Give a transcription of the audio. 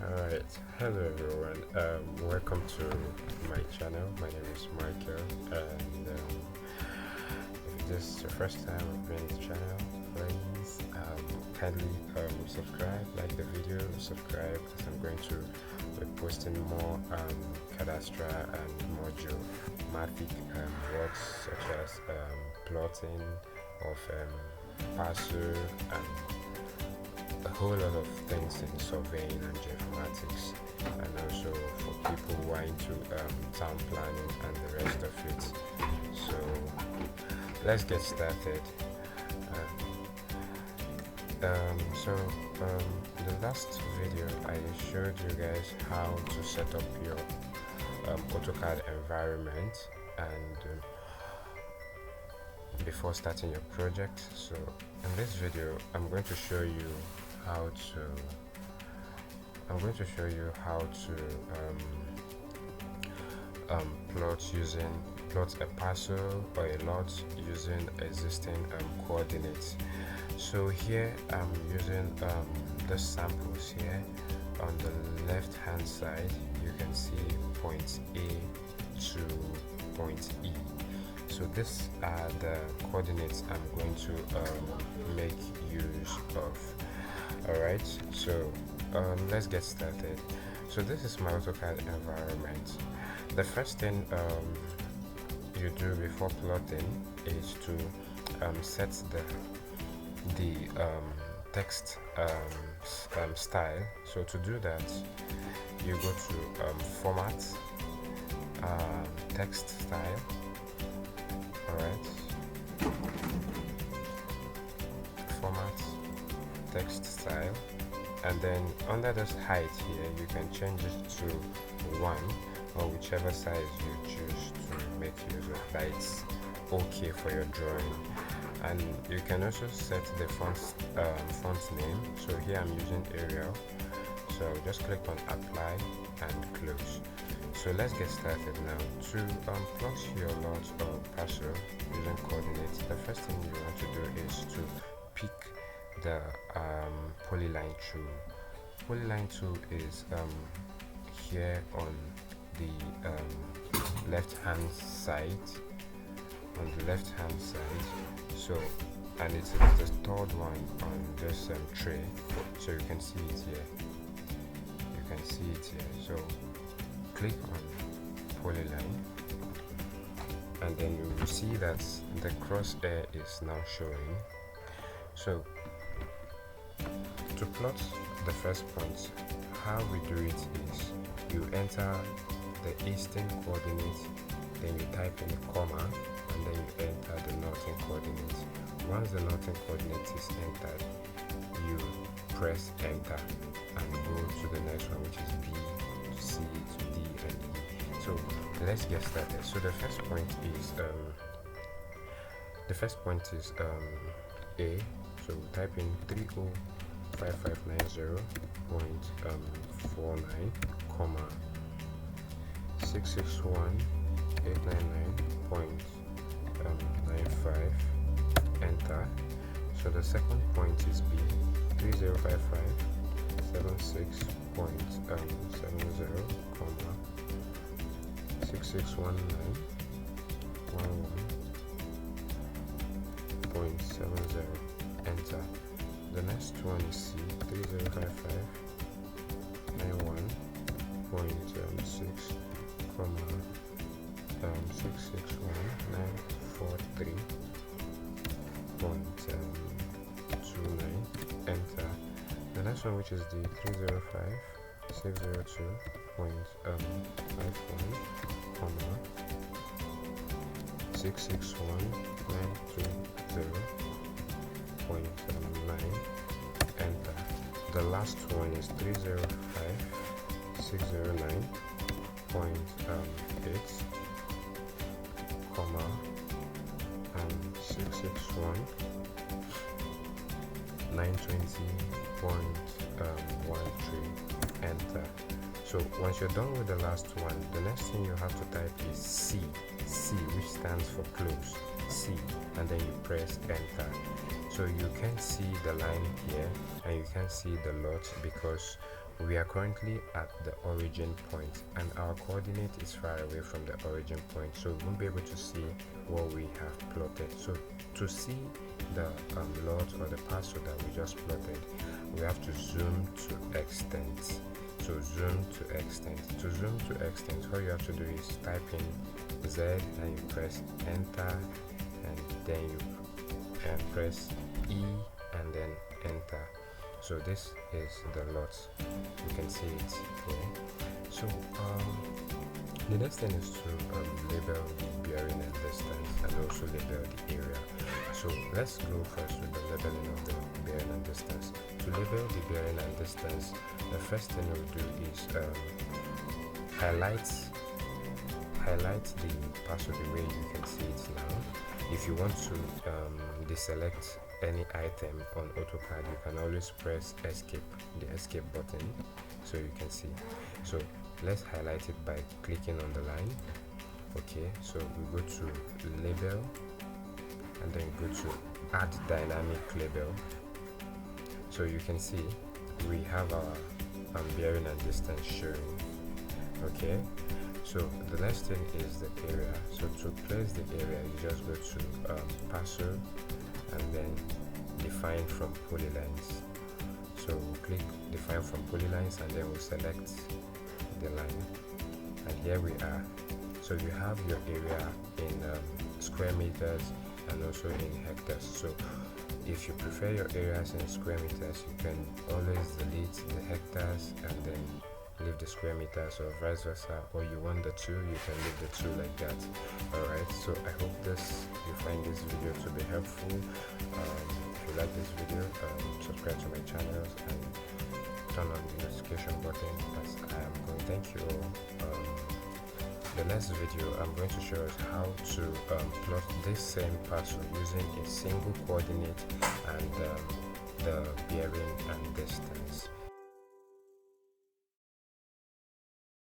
Alright, hello everyone. Welcome to my channel. My name is Michael, and if this is your first time of being the channel, please kindly subscribe, like the video, subscribe, because I'm going to be posting more cadastral and more geomatic works such as plotting of parcel and a whole lot of things in surveying and geoinformatics, and also for people who are into town planning and the rest of it. So let's get started. The last video I showed you guys how to set up your Autocad environment and before starting your project. So in this video I'm going to show you how to plot a parcel or a lot using existing coordinates. So here I'm using the samples here. On the left hand side you can see point A to point E. So these are the coordinates I'm going to make use of. Alright, so let's get started. So this is my AutoCAD environment. The first thing you do before plotting is to set the text style. So to do that, you go to format, text style. Alright, format, text style, and then under this height here you can change it to 1 or whichever size you choose to make use of. That's okay for your drawing. And you can also set the font name. So here I'm using Arial, so I'll just click on apply and close. So let's get started now. To plot your lot or parcel using coordinates, the first thing you want to do is to pick the polyline tool. Polyline tool is here on the left hand side. So, and it's the third one on this tray. So you can see it here. So click on polyline, and then you will see that the crosshair is now showing. So to plot the first point, how we do it is you enter the eastern coordinate, then you type in a comma, and then you enter the northern coordinate. Once the northern coordinate is entered, you press enter and go to the next one, which is B to C to D and E. So let's get started. So the first point is A. So type in 305590.49, comma 661.899.95, enter. So the second point is B, 305576.70, comma 6619.11.70, enter. The next one is C, 305591.6, comma 661943.29, enter. The next one, which is the 305602.51, comma 661920.9, enter. The last one is 305609.8, comma 661920.13, enter. So once you're done with the last one, the next thing you have to type is C, which stands for close, C, and then you press enter. So you can see the line here and you can see the lot because we are currently at the origin point and our coordinate is far away from the origin point, so we won't be able to see what we have plotted. So to see the lot or the parcel that we just plotted, we have to zoom to extent. So zoom to extent. To zoom to extent, all you have to do is type in Z and you press enter, and then you press E and then enter. So this is the lot, you can see it here. So the next thing is to label the bearing and distance and also label the area. So let's go first with the labeling of the bearing and distance. To label the bearing and distance, the first thing we'll do is highlight the parcel the way you can see it now. If you want to deselect any item on Autocad, you can always press escape, the escape button, so you can see. So let's highlight it by clicking on the line. Okay, so we go to label and then go to add dynamic label. So you can see we have our bearing and distance showing. Okay, so the next thing is the area. So to place the area, you just go to parcel and then define from polylines. So we'll click define from polylines and then we'll select the line, and here we are. So you have your area in square meters and also in hectares. So if you prefer your areas in square meters, you can always delete the hectares and then leave the square meters, or vice versa, or you want the two, you can leave the two like that. Alright, so I hope you find this video to be helpful. If you like this video, subscribe to my channel and turn on the notification button as I am going. Thank you all. The next video I'm going to show us how to plot this same parcel using a single coordinate and the bearing and distance.